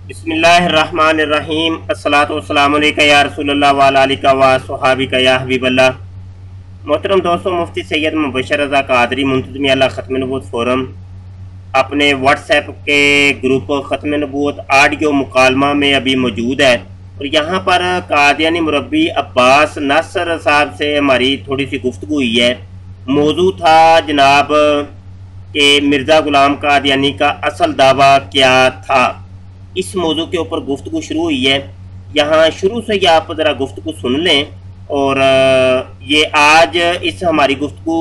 بسم اللہ الرحمن الرحیم الصلاۃ والسلام علیکہ یا رسول اللہ وعلی آلہ و صحابہ یا حبیب اللہ۔ محترم دوستوں، مفتی سید مبشر رضا قادری منتظمیہ اللہ ختم نبوت فورم اپنے واٹس ایپ کے گروپ ختم نبوت آڈیو مکالمہ میں ابھی موجود ہے، اور یہاں پر قادیانی مربی عباس ناصر صاحب سے ہماری تھوڑی سی گفتگو ہوئی ہے۔ موضوع تھا جناب کہ مرزا غلام قادیانی کا اصل دعویٰ کیا تھا۔ اس موضوع کے اوپر گفتگو شروع ہوئی ہے، یہاں شروع سے ہی آپ ذرا گفتگو سن لیں، اور یہ آج اس ہماری گفتگو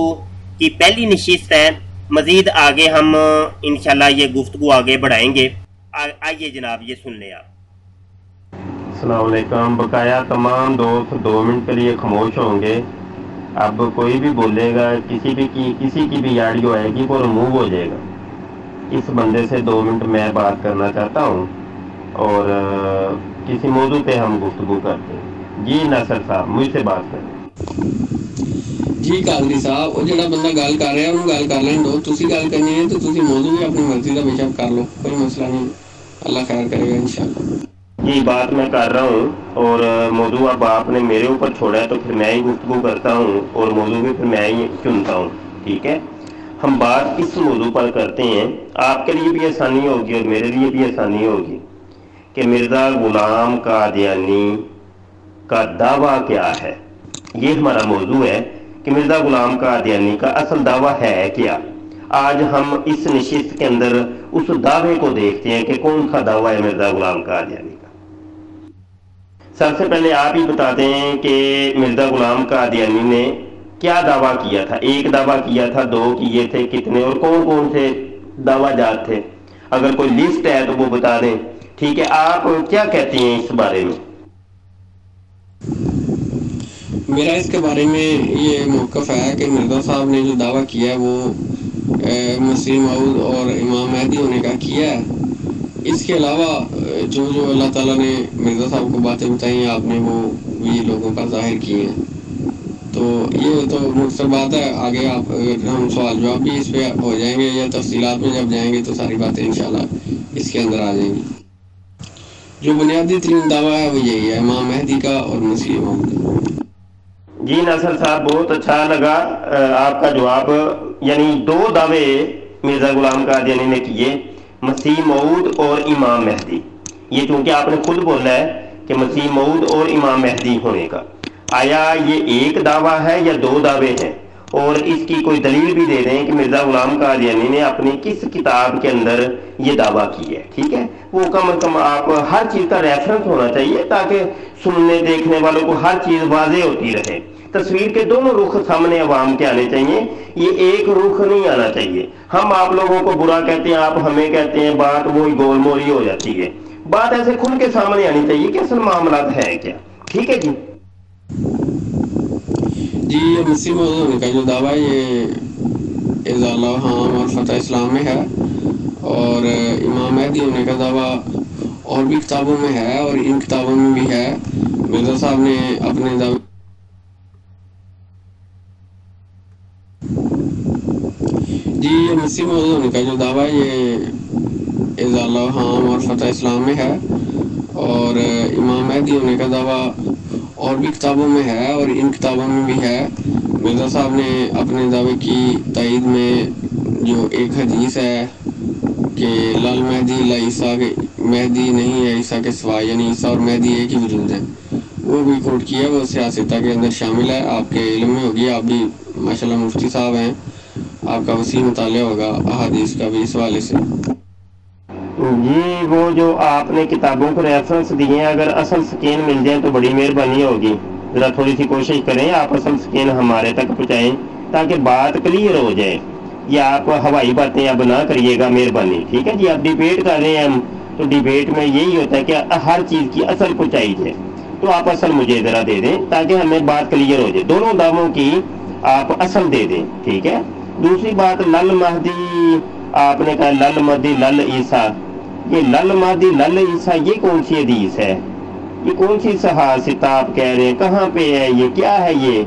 کی پہلی نشست ہے، مزید آگے ہم انشاءاللہ یہ گفتگو آگے بڑھائیں گے۔ آئیے جناب یہ سن لیں آپ۔ السلام علیکم۔ بقایا تمام دوست 2 منٹ کے لیے خاموش ہوں گے۔ اب کوئی بھی بولے گا، کسی کی بھی آڈیو آئے گی وہ ریموو ہو جائے گا۔ اس بندے سے 2 منٹ میں بات کرنا چاہتا ہوں، اور کسی موضوع پہ ہم گفتگو کرتے ہیں۔ جی ناصر صاحب، مجھ سے بات کریں۔ جی قادری صاحب، وہ جڑا بندہ گل کر رہا ہے انہوں گل کر لین دو۔ تسی گل کرنی ہے تو تسی موضوع بھی اپنی مرضی کا بے شک کر لو، کوئی مسئلہ نہیں، اللہ خیر کرے گا انشاءاللہ۔ جی بات میں کر رہا ہوں، اور موضوع اب آپ نے میرے اوپر چھوڑا ہے تو پھر میں ہی گفتگو کرتا ہوں، اور موضوع بھی پھر میں ہی چنتا ہوں، ٹھیک ہے؟ ہم بات اس موضوع پر کرتے ہیں، آپ کے لیے بھی آسانی ہوگی اور میرے لیے بھی آسانی ہوگی، کہ مرزا غلام قادیانی کا دعویٰ کیا ہے۔ یہ ہمارا موضوع ہے کہ مرزا غلام قادیانی کا اصل دعویٰ ہے کیا۔ آج ہم اس نشست کے اندر اس دعوے کو دیکھتے ہیں کہ کون سا دعویٰ ہے مرزا غلام قادیانی کا۔ سب سے پہلے آپ ہی بتا دیں کہ مرزا غلام قادیانی نے کیا دعویٰ کیا تھا۔ ایک دعویٰ کیا تھا، 2 کیے تھے، کتنے اور کون کون سے دعویٰ جات تھے؟ اگر کوئی لسٹ ہے تو وہ بتا دیں، ٹھیک ہے؟ آپ کیا کہتے ہیں اس بارے میں؟ میرا اس کے بارے میں یہ موقف ہے کہ مرزا صاحب نے جو دعویٰ کیا ہے وہ مسیح موعود اور امام مہدی ہونے کا کیا ہے۔ اس کے علاوہ جو اللہ تعالیٰ نے مرزا صاحب کو باتیں بتائی ہیں، آپ نے وہ بھی لوگوں پر ظاہر کی ہیں۔ تو یہ تو مختصر بات ہے، آگے آپ ہم سوال جواب بھی اس پہ ہو جائیں گے، یا تفصیلات میں جب جائیں گے تو ساری باتیں انشاءاللہ اس کے اندر آ جائیں گی۔ جو بنیادی ترین دعویٰ ہے وہ یہی ہے، امام مہدی کا اور مسیح موعود کا۔ جی ناصر صاحب، بہت اچھا لگا آپ کا جواب۔ یعنی 2 دعوے مرزا غلام قادیانی نے کیے، مسیح موعود اور امام مہدی۔ یہ چونکہ آپ نے خود بولا ہے کہ مسیح موعود اور امام مہدی ہونے کا، آیا یہ ایک دعویٰ ہے یا 2 دعوے ہیں؟ اور اس کی کوئی دلیل بھی دے دیں کہ مرزا غلام قادیانی نے اپنی کس کتاب کے اندر یہ دعویٰ کی ہے، ٹھیک ہے؟ وہ کم از کم آپ ہر چیز کا ریفرنس ہونا چاہیے، تاکہ سننے دیکھنے والوں کو ہر چیز واضح ہوتی رہے۔ تصویر کے دونوں رخ سامنے عوام کے آنے چاہیے، یہ ایک رخ نہیں آنا چاہیے۔ ہم آپ لوگوں کو برا کہتے ہیں، آپ ہمیں کہتے ہیں، بات وہی گول مولی ہو جاتی ہے۔ بات ایسے کھل کے سامنے آنی چاہیے کہ اصل معاملات ہے کیا، ٹھیک ہے جی؟ جی یہ مسیح موعود ہونے کا جو دعویٰ ہے یہ ازالہ حام اور فتح اسلام میں ہے، اور امام مہدی ہونے کا دعویٰ اور بھی کتابوں میں ہے، اور ان کتابوں میں بھی ہے۔ مرزا صاحب نے اپنے دعوے جی یہ مسیح موعود ہونے کا جو دعویٰ ہے یہ ازالہ حام اور فتح اسلام میں ہے، اور امام مہدی ہونے کا دعویٰ اور بھی کتابوں میں ہے، اور ان کتابوں میں بھی ہے۔ مرزا صاحب نے اپنے دعوے کی تائید میں جو ایک حدیث ہے کہ لال مہدی لا عیسیٰ کے مہدی نہیں ہے عیسیٰ کے سوا، یعنی عیسیٰ اور مہدی ایک ہی وجود ہے، وہ بھی کوٹ کیا ہے، وہ سیاستہ کے اندر شامل ہے۔ آپ کے علم میں ہوگی، آپ بھی ماشاءاللہ مفتی صاحب ہیں، آپ کا وسیع مطالعہ ہوگا احادیث کا بھی اس حوالے سے۔ جی وہ جو آپ نے کتابوں کو ریفرنس دیے ہیں، اگر اصل سکین مل جائیں تو بڑی مہربانی ہوگی۔ ذرا تھوڑی سی کوشش کریں، آپ اصل سکین ہمارے تک پہنچائیں تاکہ بات کلیئر ہو جائے۔ یہ آپ ہوائی باتیں اب نہ کریے گا، مہربانی، ٹھیک ہے جی؟ آپ ڈیبیٹ کر رہے ہیں ہم، تو ڈیبیٹ میں یہی ہوتا ہے کہ ہر چیز کی اصل پہنچائی جائے، تو آپ اصل مجھے ذرا دے دیں تاکہ ہمیں بات کلیئر ہو جائے۔ دونوں دعووں کی آپ اصل دے دیں، ٹھیک ہے؟ دوسری بات، لل مہدی آپ نے کہا، لل مہدی لل عیسیٰ، یہ لل مہدی لل عیسیٰ یہ کون سی حدیث ہے؟ یہ کون سی صحاست آپ کہہ رہے ہیں؟ کہاں پہ ہے یہ؟ کیا ہے یہ؟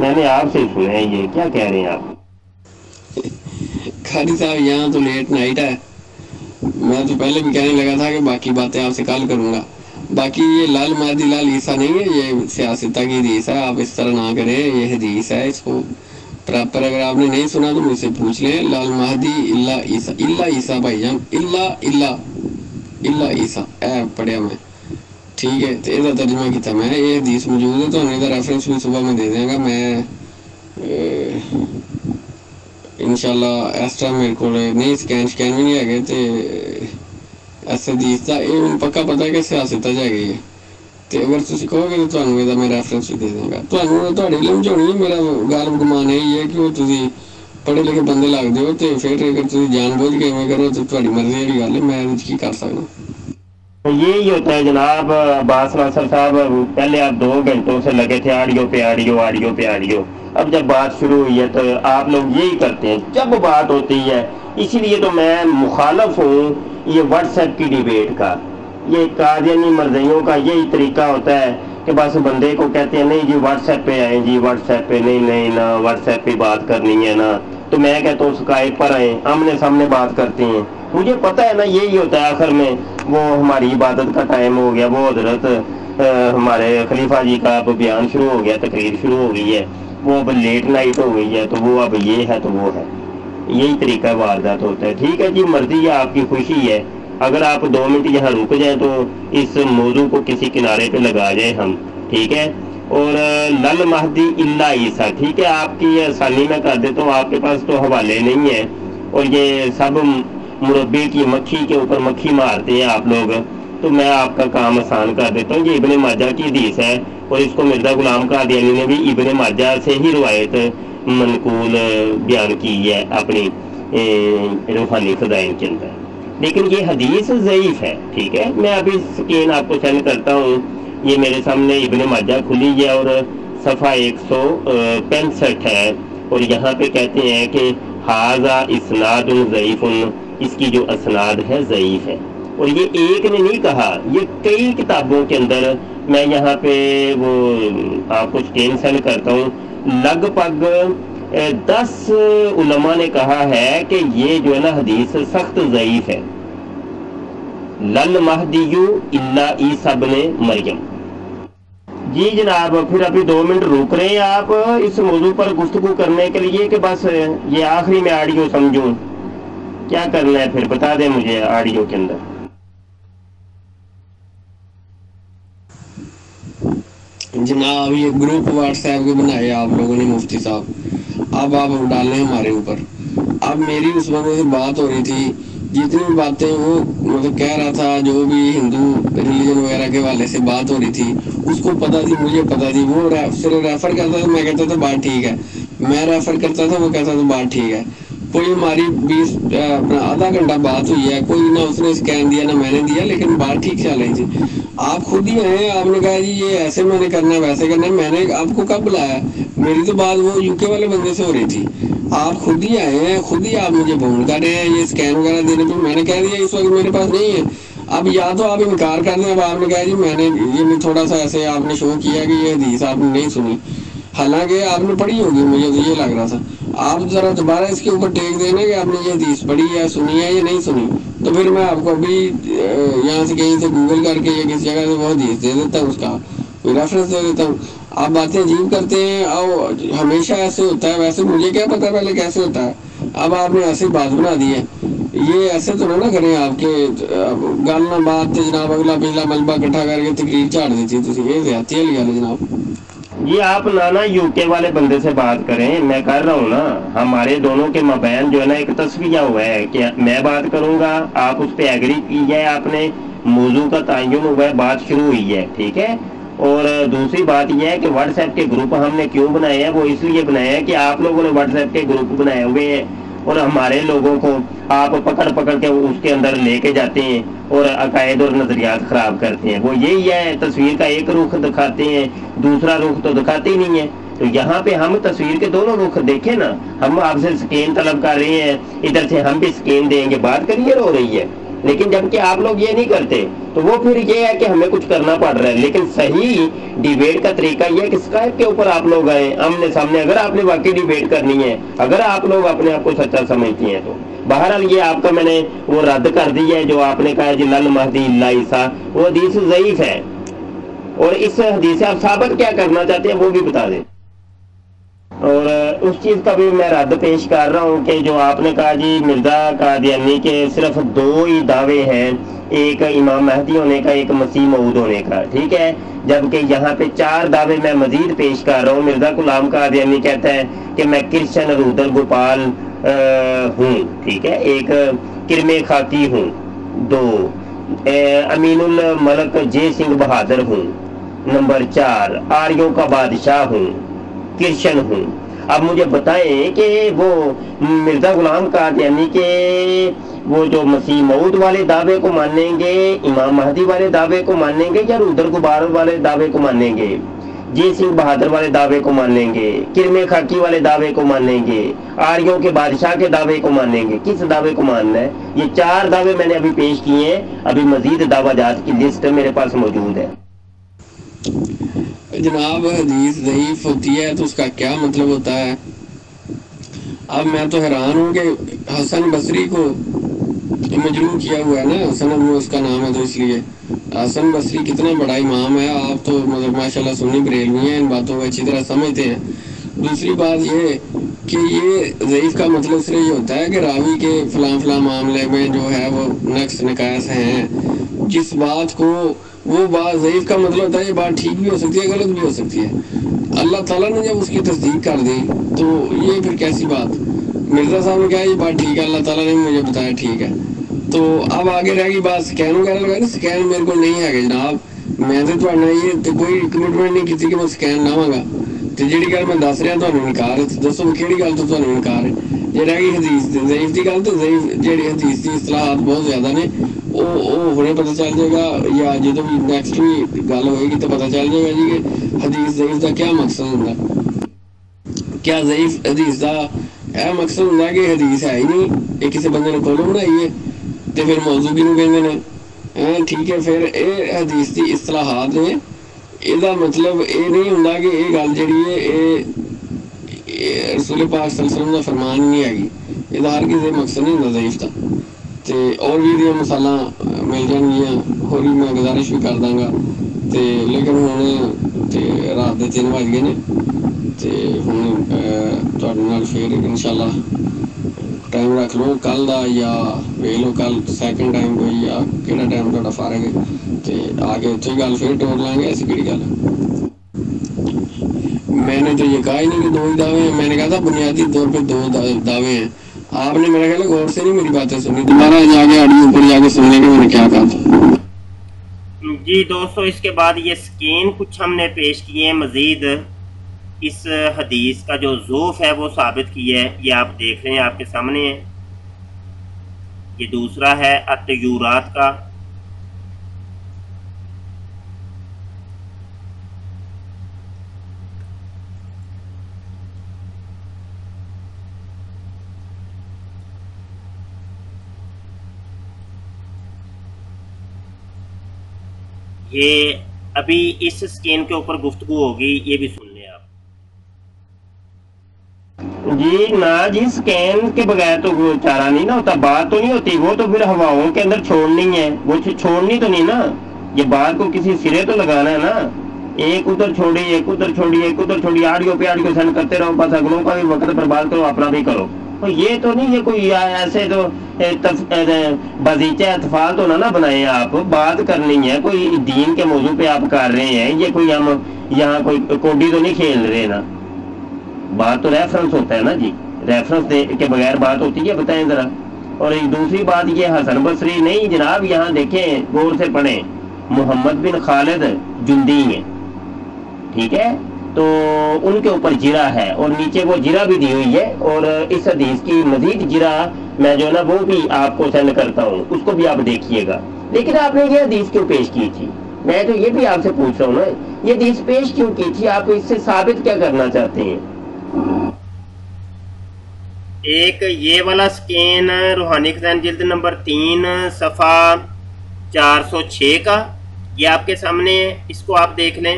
میں نے آپ سے سنا ہے، یہ کیا کہہ رہے ہیں آپ؟ قاری صاحب یہاں تو لیٹ نائٹ ہے، میں تو پہلے بھی کہنے لگا تھا کہ باقی باتیں آپ سے کل کروں گا. باقی یہ لال مہدی لال عیسیٰ نہیں ہے، یہ سیاستہ کی حدیث ہے. آپ اس طرح نہ کریں، یہ حدیث ہے، اس کو پراپر اگر آپ نے نہیں سنا تو مجھ سے پوچھ لیں. لال مہدی اللہ عیسیٰ، اللہ عیسیٰ بھائی جان، اللہ عیسیٰ اے پڑھیا میں، ٹھیک ہے. تو یہ ترجمہ کیتا میں، یہ حدیث موجود ہے، تو یہ ریفرنس بھی صبح میں دے دیں گا. میں انشاءاللہ اس طرح میرے کو نہیں سکین بھی نہیں ہے گئے. تو اس حدیث کا یہ پکا پتا ہے کہ سیاست جا گئی ہے. تو اگر تھی کہو گے تو تمہیں یہ میں ریفرنس بھی دے دوں گا. تمہیں علم چ ہونی، میرا غالب گمان یہی ہے کہ وہ تھی پڑھے لکھے بندے لگتے ہو. تو پھر اگر تھی جان بوجھ کے میں کرو تو تاری مرضی والی گل ہے، میں کی کر سکتا. یہی ہوتا ہے جناب. عباس ناصر صاحب پہلے آپ 2 گھنٹوں سے لگے تھے آڈیو پہ آڈیو. اب جب بات شروع ہوئی ہے تو آپ لوگ یہی کرتے ہیں جب بات ہوتی ہے. اسی لیے تو میں مخالف ہوں یہ واٹس ایپ کی ڈیبیٹ کا. یہ قادیانی مرزیوں کا یہی طریقہ ہوتا ہے کہ بس بندے کو کہتے ہیں نہیں جی واٹس ایپ پہ آئیں، جی واٹس ایپ پہ نہیں نا واٹس ایپ پہ بات کرنی ہے نا. تو میں کہتا ہوں اسکائپ پر آئیں، آمنے سامنے بات کرتے ہیں. مجھے پتہ ہے نا یہی ہوتا ہے. آخر میں وہ ہماری عبادت کا ٹائم ہو گیا، وہ حضرت ہمارے خلیفہ جی کا اب بیان شروع ہو گیا، تقریر شروع ہو گئی ہے، وہ اب لیٹ نائٹ ہو گئی ہے، تو وہ اب یہ ہے تو وہ ہے. یہی طریقہ واردات ہوتا ہے. ٹھیک ہے جی، مرضی ہے، آپ کی خوشی ہے. اگر آپ 2 منٹ یہاں رک جائیں تو اس موضوع کو کسی کنارے پہ لگا جائیں ہم، ٹھیک ہے. اور لل مہدی اللہ عیسیٰ، ٹھیک ہے، آپ کی یہ آسانی میں کر دیتا ہوں. آپ کے پاس تو حوالے نہیں ہیں اور یہ سب مربی کی مکھی کے اوپر مکھی مارتے ہیں آپ لوگ. تو میں آپ کا کام آسان کر دیتا ہوں. یہ ابن ماجہ کی حدیث ہے اور اس کو مرزا غلام قادیانی نے بھی ابن ماجہ سے ہی روایت منقول بیان کی ہے اپنی روحانی فضائل کے اندر. لیکن یہ حدیث ضعیف ہے، ٹھیک ہے. میں ابھی سکرین آپ کو سینڈ کرتا ہوں. یہ میرے سامنے ابن ماجہ کھلی ہے اور صفحہ 165 ہے اور یہاں پہ کہتے ہیں کہ ھذا اسناد ضعیف، اس کی جو اسناد ہے ضعیف ہے. اور یہ ایک نے نہیں کہا، یہ کئی کتابوں کے اندر، میں یہاں پہ وہ آپ کو سکرین سینڈ کرتا ہوں. لگ بھگ 10 علماء نے کہا ہے کہ یہ جو ہے نا حدیث سخت ضعیف ہے. لل مہدی الا عیسیٰ ابن مریم. جی جناب، پھر ابھی 2 منٹ روک رہے ہیں آپ اس موضوع پر گفتگو کرنے کے لیے کہ بس یہ آخری میں آڈیو سمجھوں؟ کیا کرنا ہے پھر بتا دیں مجھے آڈیو کے اندر. جناب یہ گروپ واٹس ایپ کے بنائے آپ لوگوں نے مفتی صاحب، اب آپ ڈالیں ہمارے اوپر. اب میری اس بندے سے بات ہو رہی تھی، جتنی باتیں وہ مطلب کہہ رہا تھا، جو بھی ہندو ریلیجن وغیرہ کے حوالے سے بات ہو رہی تھی، اس کو پتہ تھی، مجھے پتہ تھی. وہ صرف ریفر کرتا تھا، میں کہتا تھا بات ٹھیک ہے. میں ریفر کرتا تھا، وہ کہتا تھا بات ٹھیک ہے. کوئی ہماری 20 آدھا گھنٹہ بات ہوئی ہے، کوئی نہ اس نے اسکین دیا نہ میں نے دیا، لیکن بات ٹھیک چل رہی تھی. آپ خود ہی آئے، آپ نے کہا جی یہ ایسے میں نے کرنا ہے ویسے کرنا ہے. میں نے آپ کو کب بلایا؟ میری تو بات وہ UK والے بندے سے ہو رہی تھی. آپ خود ہی آئے ہیں، خود ہی آپ مجھے فون کر رہے ہیں یہ اسکین وغیرہ دینے پہ. میں نے کہہ دیا اس وقت میرے پاس نہیں ہے. اب یا تو آپ انکار کر دیں. اب آپ نے کہا جی میں نے یہ تھوڑا سا ایسے آپ نے شو کیا کہ یہ حدیث آپ نے نہیں سنی، حالانکہ آپ نے پڑھی ہوگی، مجھے تو یہ لگ رہا تھا. آپ ذرا دوبارہ اس کے اوپر ٹیک دینا کہ آپ نے یہ حدیث پڑھی ہے، سنی ہے یا نہیں سنی. تو پھر میں آپ کو ابھی یہاں سے کہیں سے گوگل کر کے یا کسی جگہ سے وہ حدیث دے دیتا ہوں، اس کا ریفرنس دے دیتا ہوں. آپ باتیں عجیب کرتے ہیں اور ہمیشہ ایسے ہوتا ہے. ویسے مجھے کیا پتا پہلے کیسے ہوتا ہے، اب آپ نے ایسی بات بنا دی ہے. یہ ایسے تو نہ کریں آپ کے گل نہ بات جناب اگلا پچھلا ملبہ اکٹھا کر کے تقریر چاڑ دیتی ہے. یہ زیادتی والی گل ہے جناب. جی آپ نانا UK والے بندے سے بات کریں، میں کر رہا ہوں نا. ہمارے دونوں کے مابین جو ہے نا ایک تصفیہ ہوا ہے کہ میں بات کروں گا، آپ اس پہ ایگری کی جائے، آپ نے موضوع کا تعین ہوا ہے، بات شروع ہوئی ہے، ٹھیک ہے. اور دوسری بات یہ ہے کہ واٹس ایپ کے گروپ ہم نے کیوں بنائے ہیں؟ وہ اس لیے بنائے ہیں کہ آپ لوگوں نے واٹس ایپ کے گروپ بنائے ہوئے ہیں اور ہمارے لوگوں کو آپ پکڑ کے اس کے اندر لے کے جاتے ہیں اور عقائد اور نظریات خراب کرتے ہیں. وہ یہی ہے، تصویر کا ایک رخ دکھاتے ہیں، دوسرا رخ تو دکھاتے ہی نہیں ہے. تو یہاں پہ ہم تصویر کے دونوں رخ دیکھیں نا. ہم آپ سے سکین طلب کر رہے ہیں، ادھر سے ہم بھی سکین دیں گے، بات کریے ہو رہی ہے. لیکن جبکہ آپ لوگ یہ نہیں کرتے تو وہ پھر یہ ہے کہ ہمیں کچھ کرنا پڑ رہا ہے. لیکن صحیح ڈیبیٹ کا طریقہ یہ ہے کہ اسکائپ کے اوپر آپ لوگ آئیں آمنے سامنے, اگر آپ نے واقعی ڈیبیٹ کرنی ہے, اگر آپ لوگ اپنے آپ کو سچا سمجھتی ہیں تو. بہرحال یہ آپ کا میں نے وہ رد کر دی ہے جو آپ نے کہا جی لل مہدی الا عیسیٰ, وہ حدیث ضعیف ہے, اور اس حدیث سے آپ ثابت کیا کرنا چاہتے ہیں وہ بھی بتا دیں. اور اس چیز کا بھی میں رد پیش کر رہا ہوں کہ جو آپ نے کہا جی مرزا قادیانی کے صرف 2 ہی دعوے ہیں, ایک امام مہدی ہونے کا, ایک مسیح موعود ہونے کا, ٹھیک ہے, جبکہ یہاں پہ 4 دعوے میں مزید پیش کر رہا ہوں. مرزا غلام قادیانی کہتا ہے کہ میں کرشن رودر گوپال ہوں, ٹھیک ہے, ایک کرمے خاکی ہوں, 2 امین الملک جے سنگھ بہادر ہوں, نمبر 4 آریوں کا بادشاہ ہوں, کرشن ہوں. اب مجھے بتائیں کہ وہ مرزا غلام قادیانی کے وہ جو مسیح موعود والے دعوے کو مانیں گے, امام مہدی والے دعوے کو مانیں گے, یا رودر غبار والے دعوے کو مانیں گے, جے سنگھ بہادر والے دعوے کو مانیں گے, کرمے خاکی والے دعوے کو مانیں گے, آریوں کے بادشاہ کے دعوے کو مانیں گے, کس دعوے کو ماننا ہے؟ یہ 4 دعوے میں نے ابھی پیش کیے ہیں, ابھی مزید دعویٰ جات کی لسٹ میرے پاس موجود ہے. جناب حدیث ضعیف ہوتی ہے تو اس کا کیا مطلب ہوتا ہے؟ اب میں تو حیران ہوں کہ حسن بصری کو مجروح کیا ہوا ہے نا, حسن ابو اس کا نام ہے, تو اس لیے حسن بصری کتنا بڑا امام ہے. آپ تو مطلب ماشاءاللہ سنی بریلوی ہیں, ان باتوں کو اچھی طرح سمجھتے ہیں. دوسری بات یہ کہ یہ ضعیف کا مطلب صرف یہ ہوتا ہے کہ راوی کے فلاں فلاں معاملے میں جو ہے وہ نقص نقائص ہیں. جس بات کو وہ بات ضعیف کا مطلب ہوتا ہے یہ بات ٹھیک بھی ہو سکتی ہے, غلط بھی ہو سکتی ہے. اللہ تعالیٰ نے جب اس کی تصدیق کر دی تو یہ پھر کیسی بات؟ مرزا صاحب نے کہا یہ بات ٹھیک ہے, اللہ تعالیٰ نے مجھے بتایا ٹھیک ہے. تو اب آگے رہ گئی بات سکین وغیرہ لگا. سکین میرے کو نہیں ہے کہ جناب, میں تو یہ کوئی کمٹمنٹ نہیں کی کہ میں سکین لاواں گا. تو جہی گل میں دس رہا تمہیں انکار ہے, دسو کہڑی گل تو تمہیں انکار ہے. جی رہ گئی حدیث ضعیف کی گل, تو ضعیف جہی حدیث کی اصطلاحات بہت زیادہ نے, وہ ہونے پتہ چل جائے گا, یا جدو بھی نیکسٹ بھی گل ہوئے گی تو پتہ چل جائے گا جی کہ حدیث ضعیف کا کیا مقصد ہوگا. کیا ضعیف حدیث کا یہ مقصد ہوتا ہے کہ حدیث ہے ہی نہیں, یہ کسی بندے نے کھولو بنائی ہے تو پھر موضوع کیوں کہتے ہیں؟ ٹھیک ہے, پھر یہ حدیث کی اصطلاحات نے, یہ مطلب یہ نہیں ہوتا کہ یہ گل جہی ہے یہ رسول پاک صلی اللہ علیہ وسلم کا فرمان نہیں ہے. یہ ہر کسی مقصد نہیں ہوتا ضعیف کا. تو اور بھی یہ مثالاں مل جان گیا, اور بھی میں گزارش بھی کر داں گا. تو لیکن ہوں رات کے 3 بج گئے نے, تو ہوں پھر ان شاء اللہ ٹائم رکھ لو کل کا, یا ویخ لو کل سیکنڈ ٹائم کوئی, یا کہڑا ٹائم تا فارغ ہے, تو آ کے اتوں گل پھر ٹور لیں گے. ایسی کہڑی گل ہے؟ میں نے تو یہ کہا ہی نہیں کہ 2 ہی دعوے ہیں. میں نے کہا تھا بنیادی طور پہ 2 دعوے ہیں. آپ نے میرا خیال غور سے نہیں میری باتیں سنی, دوبارہ جا کے آڈیو اوپر جا کے سننے کے میں نے کیا کہا تھا. جی دوستو, اس کے بعد یہ سکین کچھ ہم نے پیش کیے ہیں مزید. اس حدیث کا جو ضعف ہے وہ ثابت کیا ہے, یہ آپ دیکھ رہے ہیں آپ کے سامنے ہے. یہ دوسرا ہے الطیورات کا, یہ ابھی اس سکین کے اوپر گفتگو ہوگی, یہ بھی سن لیں آپ. جی نا جی, سکین کے بغیر تو چارہ نہیں نا ہوتا, بات تو نہیں ہوتی. وہ تو پھر ہواؤں کے اندر چھوڑنی ہے, وہ چھوڑنی تو نہیں نا. یہ بات کو کسی سرے تو لگانا ہے نا. ایک ادھر چھوڑی, ایک ادھر چھوڑی, ایک ادھر چھوڑی, آڈیو پہ آڈیو سینڈ کرتے رہو, بس اگلوں کا بھی وقت برباد کرو, اپنا بھی کرو. تو یہ تو نہیں, یہ کوئی ایسے تو بازیچہ اطفال تو نہ بنائیں آپ. بات کرنی ہے, کوئی دین کے موضوع پہ آپ کر رہے ہیں, یہ کوئی ہم یہاں کوئی کوڈی تو نہیں کھیل رہے نا. بات تو ریفرنس ہوتا ہے نا جی, ریفرنس کے بغیر بات ہوتی ہے, بتائیں ذرا. اور ایک دوسری بات یہ حسن بصری نہیں جناب, یہاں دیکھیں غور سے پڑھیں, محمد بن خالد جندی ہیں, ٹھیک ہے, تو ان کے اوپر جرا ہے, اور نیچے وہ جرا بھی دی ہوئی ہے. اور اس حدیث کی مزید جرا میں جو نا وہ بھی آپ کو سینڈ کرتا ہوں, اس کو بھی آپ دیکھیے گا. لیکن آپ نے یہ حدیث کیوں پیش کی تھی؟ میں تو یہ بھی آپ سے پوچھ رہا ہوں نا, یہ حدیث پیش کیوں کی تھی؟ آپ اس سے ثابت کیا کرنا چاہتے ہیں؟ ایک یہ والا سکین روحانی خزائن جلد نمبر 3 صفحہ 406 کا، یہ آپ کے سامنے ہے، اس کو آپ دیکھ لیں۔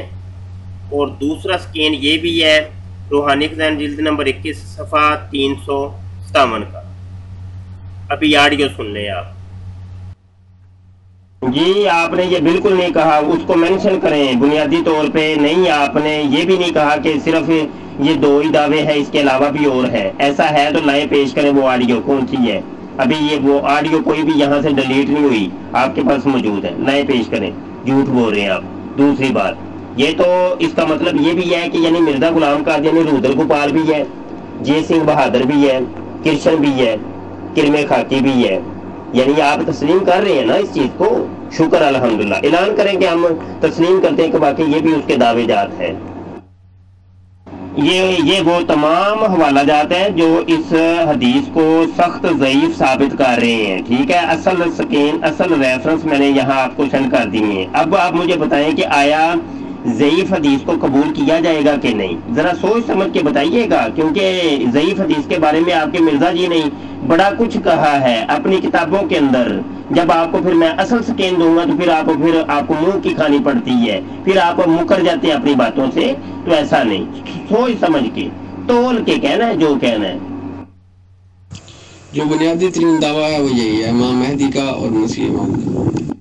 اور دوسرا سکین یہ بھی ہے روحانی خزائن جلد نمبر 21 صفحہ 357 کا۔ ابھی آڈیو سن لیں آپ۔ جی آپ نے یہ بالکل نہیں کہا، اس کو مینشن کریں بنیادی طور پہ، نہیں آپ نے یہ بھی نہیں کہا کہ صرف یہ 2 ہی دعوے ہیں، اس کے علاوہ بھی اور ہے۔ ایسا ہے تو لائیں پیش کریں وہ آڈیو کون سی ہے۔ ابھی یہ وہ آڈیو کوئی بھی یہاں سے ڈیلیٹ نہیں ہوئی، آپ کے پاس موجود ہے، لائیں پیش کریں۔ جھوٹ بول رہے ہیں آپ۔ دوسری بات یہ تو اس کا مطلب یہ بھی ہے کہ یعنی مرزا غلام قادیانی رودر گوپال بھی ہے، جے سنگھ بہادر بھی ہے، کرشن بھی ہے، کرم خاکی بھی ہے، یعنی آپ تسلیم کر رہے ہیں نا اس چیز کو؟ شکر الحمدللہ، اعلان کریں کہ ہم تسلیم کرتے ہیں کہ باقی یہ بھی اس کے دعوے جات ہیں۔ یہ وہ تمام حوالہ جات ہیں جو اس حدیث کو سخت ضعیف ثابت کر رہے ہیں، ٹھیک ہے؟ اصل ریفرنس میں نے یہاں آپ کو سینڈ کر دی ہیں۔ اب آپ مجھے بتائیں کہ آیا ضعیف حدیث کو قبول کیا جائے گا کہ نہیں؟ ذرا سوچ سمجھ کے بتائیے گا، کیونکہ ضعیف حدیث کے بارے میں آپ کے مرزا جی نے بڑا کچھ کہا ہے اپنی کتابوں کے اندر۔ جب آپ کو پھر میں اصل سکین دوں گا تو پھر آپ کو منہ کی کھانی پڑتی ہے، پھر آپ مکر جاتے ہیں اپنی باتوں سے۔ تو ایسا نہیں، سوچ سمجھ کے تول کے کہنا ہے جو کہنا ہے۔ جو بنیادی ترین دعویٰ ہے وہ یہی ہے، امام مہدی کا اور مسیح موعود۔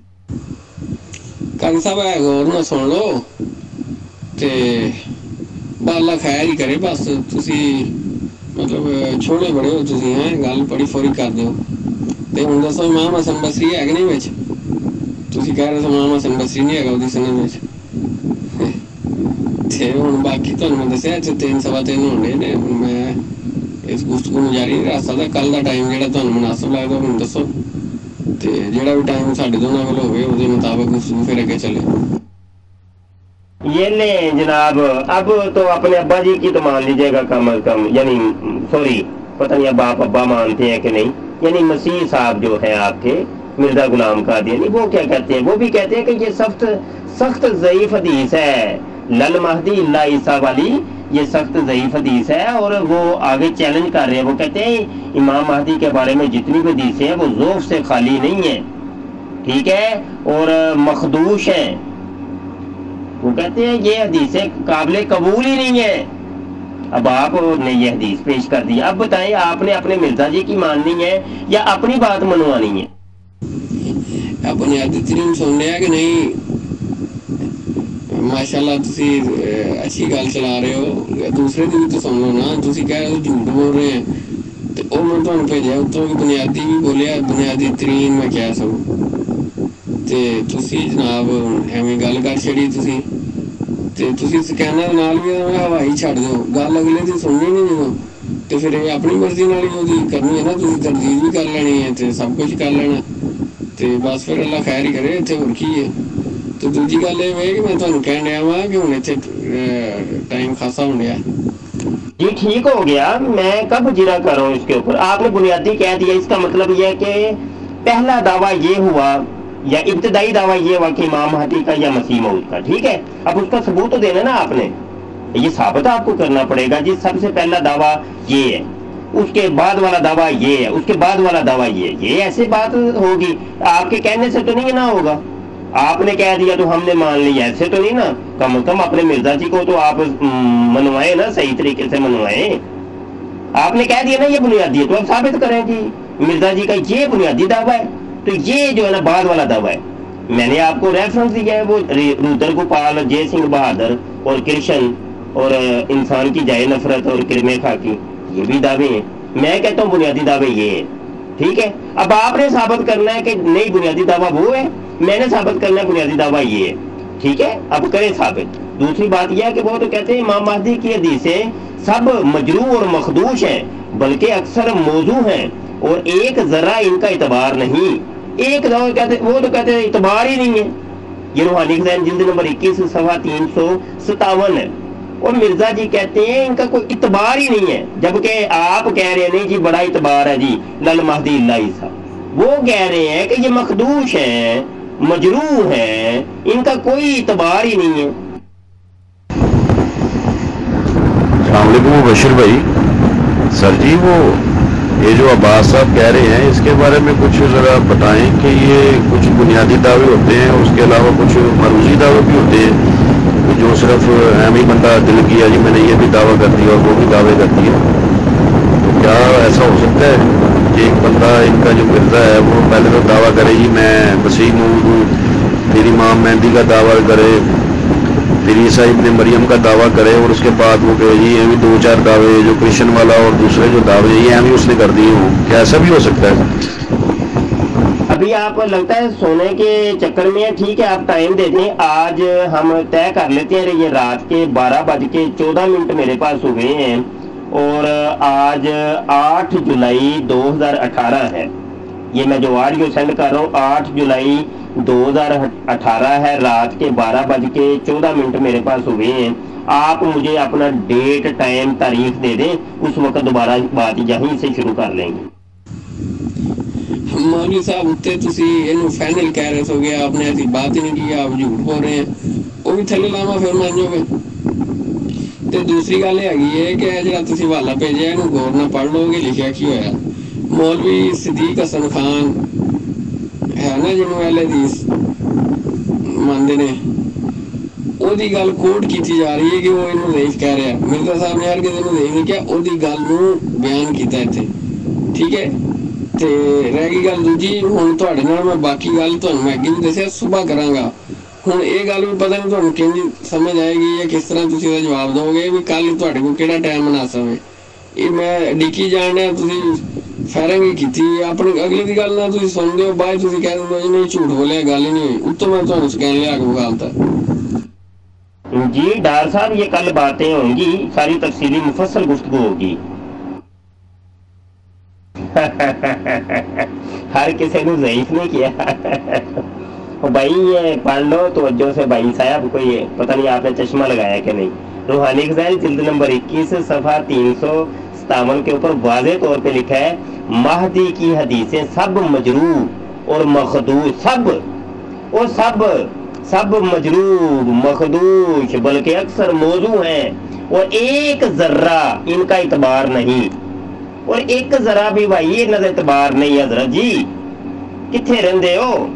کان صاحب ہے غور نہ سن لو تے اللہ خیر ہی کرے، بس تسی مطلب چھوڑے بڑے ہو، تسی ہیں گل بڑی فوری کر دیو۔ تے ہن دسو امام حسن بصری ہے کہ نہیں وچ؟ تسی کہہ رہے امام حسن بصری نہیں ہے اودی سند وچ۔ تے ہن باقی تانوں میں دسیا 3 سوا 3 ہونے نے، میں اس گفتگو نوں جاری نہیں رکھ سکدا۔ کل دا ٹائم جہاں تانوں مناسب لگدا مینوں دسو، تے جہاں بھی ٹائم ساڈے دونوں کول ہوے اودے مطابق گفتگو پھر اگے چلے۔ یہ لیں جناب، اب تو اپنے ابا جی کی تو مان لیجئے گا کم از کم، یعنی سوری پتہ نہیں اب آپ ابا مانتے ہیں کہ نہیں، یعنی مسیح صاحب جو ہیں آپ کے مرزا غلام قادیانی، وہ کیا کہتے ہیں؟ وہ بھی کہتے ہیں کہ یہ سخت ضعیف حدیث ہے، لل مہدی اللہ عیسیٰ والی، یہ سخت ضعیف حدیث ہے۔ اور وہ آگے چیلنج کر رہے ہیں، وہ کہتے ہیں امام مہدی کے بارے میں جتنی بھی حدیثیں ہیں وہ ضعف سے خالی نہیں ہیں، ٹھیک ہے، اور مخدوش ہیں۔ وہ کہتے ہیں یہ حدیثیں قابل قبول ہی نہیں ہیں۔ اب آپ نے یہ حدیث پیش کر دی، اب بتائیں آپ نے اپنے مرزا جی کی ماننی ہے یا اپنی بات منوانی ہے؟ اپنی عادت ترین سن لیا کہ نہیں؟ ماشاءاللہ تسی اچھی گل چلا رہے ہو، دوسرے دی بھی تو سن لو نا۔ تسی کہہ رہے ہو جھوٹ بول رہے ہیں، تے او میں تانوں بھیجیا اتوں بنیادی بھی بولیا، بنیادی ترین میں کہہ سکوں تے تسی جناب ایویں گل کر چھڑی تسی، تے تسی سکینر نال بھی ہوائی چھڈ دیو، گل اگلے دی سننی نہیں جدوں، تے پھر یہ اپنی مرضی نال ہی اودی کرنی ہے نا، تسی تردید بھی کر لینی ہے تے سب کچھ کر لینا، تے بس پھر اللہ خیر ہی کرے، اتنے ہور کی ہے۔ تو دوجی گل یہ ہے کہ میں تمہیں کہہ رہا ہوں کہ ہوں اتنے ٹائم خاصا ہو گیا۔ جی ٹھیک ہو گیا، میں کب جرا کر رہا ہوں اس کے اوپر؟ آپ نے بنیادی کہہ دیا، اس کا مطلب یہ ہے کہ پہلا دعویٰ یہ ہوا یا ابتدائی دعویٰ یہ ہوا کہ امام مہدی کا یا مسیح موعود کا، ٹھیک ہے؟ اب اس کا ثبوت تو دینا نا آپ نے، یہ ثابت آپ کو کرنا پڑے گا۔ جی سب سے پہلا دعویٰ یہ ہے، اس کے بعد والا دعویٰ یہ ہے، اس کے بعد والا دعویٰ یہ ایسے بات ہوگی؟ آپ کے کہنے سے تو نہیں نہ ہوگا، آپ نے کہہ دیا تو ہم نے مان لیا، ایسے تو نہیں نا۔ کم از کم اپنے مرزا جی کو تو آپ منوائیں نا، صحیح طریقے سے منوائیں۔ آپ نے کہہ دیا نا یہ بنیادی ہے، تو اب ثابت کریں جی مرزا جی کا یہ بنیادی دعویٰ ہے، تو یہ جو ہے نا بعد والا دعویٰ ہے۔ میں نے آپ کو ریفرنس دیا ہے، وہ رودر گوپال، جے سنگھ بہادر اور کرشن اور انسان کی جائے نفرت اور کرم خاکی، یہ بھی دعوے ہیں۔ میں کہتا ہوں بنیادی دعوے یہ ہے، ٹھیک ہے؟ اب آپ نے ثابت کرنا ہے کہ نہیں بنیادی دعویٰ وہ ہے، میں نے ثابت کرنا ہے بنیادی دعویٰ یہ ہے، ٹھیک ہے؟ اب کریں ثابت۔ دوسری بات یہ ہے کہ وہ تو کہتے ہیں امام مہدی کی حدیثیں سب مجروح اور مخدوش ہیں، بلکہ اکثر موضوع ہیں اور ایک ذرہ ان کا اعتبار نہیں۔ وہ تو کہتے ہیں اعتبار ہی نہیں ہے۔ یہ روحانی خزائن جلد نمبر 21 صفحہ 357 ہے۔ اور مرزا جی کہتے ہیں ان کا کوئی اعتبار ہی نہیں ہے، جبکہ آپ کہہ رہے ہیں نہیں جی بڑا اعتبار ہے جی لل مہدی اللہ عیسیٰ۔ وہ کہہ رہے ہیں کہ یہ مخدوش ہیں، مجروح ہیں، ان کا کوئی اعتبار ہی نہیں ہے۔ السلام علیکم مبشر بھائی۔ سر جی وہ یہ جو عباس صاحب کہہ رہے ہیں اس کے بارے میں کچھ ذرا بتائیں کہ یہ کچھ بنیادی دعوے ہوتے ہیں، اس کے علاوہ کچھ مروزی دعوے بھی ہوتے ہیں جو صرف اہم ہی بندہ دل کیا جی میں نے یہ بھی دعویٰ کر دیا اور وہ بھی دعوے کر دیے، تو کیا ایسا ہو سکتا ہے کہ ایک بندہ ان کا جو مرزا ہے وہ پہلے تو دعویٰ کرے جی میں مسیح ہوں، پھر امام مہدی کا دعویٰ کرے، پھر عیسیٰ ابن مریم کا دعویٰ کرے، اور اس کے بعد وہ کہے جی یہ بھی دو چار دعوے جو کرسچن والا اور دوسرے جو دعوے یہ ہم اس نے کر دیے ہوں، کیا ایسا بھی ہو سکتا ہے؟ ابھی آپ لگتا ہے سونے کے چکر میں ہیں، ٹھیک ہے آپ ٹائم دے دیں، آج ہم طے کر لیتے ہیں، یہ رات کے 12:14 میرے پاس ہو گئے ہیں اور آج 8 جولائی 2018 ہے، یہ میں جو آڈیو سینڈ کر رہا ہوں 8 جولائی 2018 ہے، رات کے 12:14 میرے پاس ہو گئے ہیں۔ آپ مجھے اپنا ڈیٹ ٹائم تاریخ دے دیں، اس وقت دوبارہ بات یہیں سے شروع کر لیں گے۔ مولوی صاحب اتنے تسی اینو فائنل کہہ رہے سو گیا، آپ نے ایسی بات ہی نہیں کی، آپ جھوٹ بول رہے ہیں، وہ بھی تھلے لاما پھر مان جو گے۔ تے دوسری گل یہ ہے کہ جڑا تسی حوالہ بھیجیا اینو غور نہ پڑھ لو گے، لکھیا کی ہویا۔ مولوی صدیق حسن خان ہے نا جنہوں اہل حدیث مانتے نے، وہ دی گل کوٹ کیتی جا رہی ہے کہ وہ انہوں ضعیف کہہ رہا ہے، مرزا صاحب نے ہر کسی نے ضعیف نہیں کیا، وہ دی گل نو بیان کیتا ہے تے، ٹھیک ہے۔ تے رہ گئی گل دوجی، ہن تواڈے نال میں باقی گل تانوں میں اگے بھی دسیا صبح کراں گا، ہن یہ گل بھی پتہ نہیں تانوں کنج سمجھ آئے گی یا کس طرح تسی دا جواب دو گے بھی کل تواڈے کول کیڑا ٹائم مناسب ہے، یہ میں ڈیکی جان رہا، تسی فائرنگ ہی کیتی اپنی اگلی دی گل نہ تسی سن دیو، بعد تسی کہہ دیندے جی نہیں جھوٹ بولیا، گل ہی نہیں ہوئی، اتوں میں تانوں سکین لیا کے بغالتا۔ جی ڈار صاحب یہ کل باتیں ہوں گی، ساری تفصیلی مفصل گفتگو ہوگی۔ ہر کسی نے ضعیف نہیں کیا بھائی، یہ پڑھ لو توجہ سے بھائی صاحب، کوئی پتہ نہیں آپ نے چشمہ لگایا کہ نہیں۔ روحانی غذائل جلد نمبر 21 صفحہ 357 کے اوپر واضح طور پہ لکھا ہے مہدی کی حدیثیں سب مجروح اور مخدوش، سب مجروح مخدوش بلکہ اکثر موضوع ہیں، اور ایک ذرہ ان کا اعتبار نہیں، اور ایک ذرا بھی بھائی یہ نظر اعتبار نہیں۔ حضرت جی کتنے رہندے ہو؟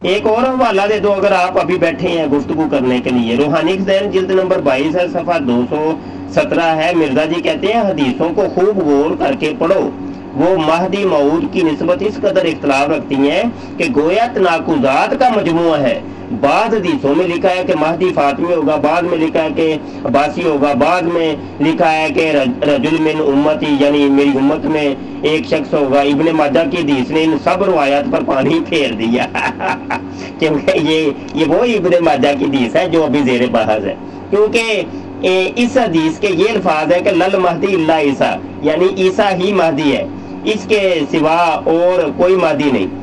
ایک اور حوالہ دے دو اگر آپ ابھی بیٹھے ہیں گفتگو کرنے کے لیے۔ روحانی ذہن جلد نمبر 22 ہے، صفحہ 217 ہے۔ مرزا جی کہتے ہیں حدیثوں کو خوب غور کر کے پڑھو، وہ مہدی موعود کی نسبت اس قدر اختلاف رکھتی ہیں کہ گویا تناقضات کا مجموعہ ہے۔ بعض حدیثوں میں لکھا ہے کہ مہدی فاطمی ہوگا، بعض میں لکھا ہے کہ عباسی ہوگا، بعض میں لکھا ہے کہ رجل من امتی یعنی میری امت میں ایک شخص ہوگا۔ ابن ماجہ کی حدیث نے ان سب روایات پر پانی پھیر دیا کیونکہ یہ وہ ابن ماجہ کی حدیث ہے جو ابھی زیر بحث ہے، کیونکہ اس حدیث کے یہ الفاظ ہے کہ لل مہدی الا عیسیٰ، یعنی عیسیٰ ہی مہدی ہے، اس کے سوا اور کوئی مہدی نہیں۔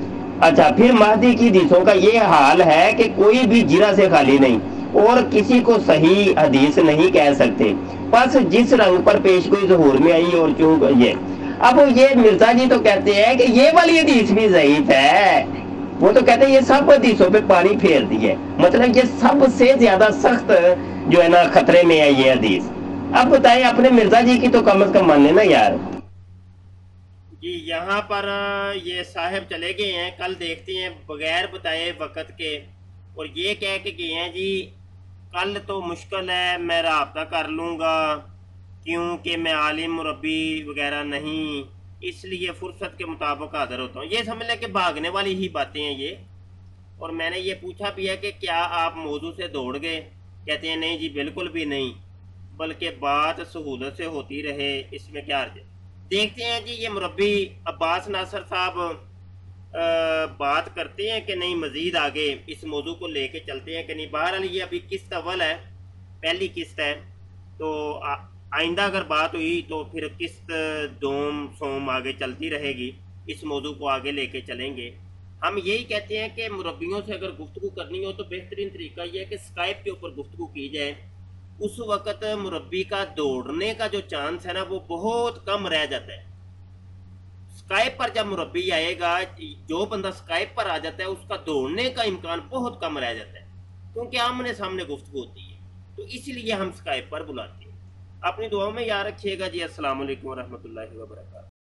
اچھا، پھر مہدی کی حدیثوں کا یہ حال ہے کہ کوئی بھی جرح سے خالی نہیں اور کسی کو صحیح حدیث نہیں کہہ سکتے، پس جس رنگ پر پیش گوئی ظہور میں آئی اور چونکہ اب یہ مرزا جی تو کہتے ہیں کہ یہ والی حدیث بھی ضعیف ہے، وہ تو کہتے ہیں یہ سب حدیثوں پہ پانی پھیر دی ہے، مطلب یہ سب سے زیادہ سخت جو ہے نا خطرے میں ہے یہ حدیث۔ اب بتائیں اپنے مرزا جی کی تو کم از کم ماننے نا یار۔ جی یہاں پر یہ صاحب چلے گئے ہیں، کل دیکھتے ہیں بغیر بتائے وقت کے، اور یہ کہہ کے گئے ہیں جی کل تو مشکل ہے میں رابطہ کر لوں گا کیونکہ میں عالم مربی وغیرہ نہیں، اس لیے فرصت کے مطابق حاضر ہوتا ہوں۔ یہ سمجھ لیں کہ بھاگنے والی ہی باتیں ہیں یہ، اور میں نے یہ پوچھا بھی ہے کہ کیا آپ موضوع سے دوڑ گئے؟ کہتے ہیں نہیں جی بالکل بھی نہیں، بلکہ بات سہولت سے ہوتی رہے، اس میں کیا عرض ہے۔ دیکھتے ہیں جی یہ مربی عباس ناصر صاحب بات کرتے ہیں کہ نہیں، مزید آگے اس موضوع کو لے کے چلتے ہیں کہ نہیں۔ بہرحال یہ ابھی قسط اول ہے، پہلی قسط ہے، تو آئندہ اگر بات ہوئی تو پھر قسط دوم سوم آگے چلتی رہے گی، اس موضوع کو آگے لے کے چلیں گے۔ ہم یہی کہتے ہیں کہ مربیوں سے اگر گفتگو کرنی ہو تو بہترین طریقہ یہ ہے کہ اسکائپ کے اوپر گفتگو کی جائے، اس وقت مربی کا دوڑنے کا جو چانس ہے نا وہ بہت کم رہ جاتا ہے۔ اسکائپ پر جب مربی آئے گا، جو بندہ اسکائپ پر آ جاتا ہے اس کا دوڑنے کا امکان بہت کم رہ جاتا ہے، کیونکہ آمنے سامنے گفتگو ہوتی ہے، تو اس لیے ہم اسکائپ پر بلاتے ہیں۔ اپنی دعاؤں میں یاد رکھیے گا جی۔ السلام علیکم ورحمۃ اللہ وبرکاتہ۔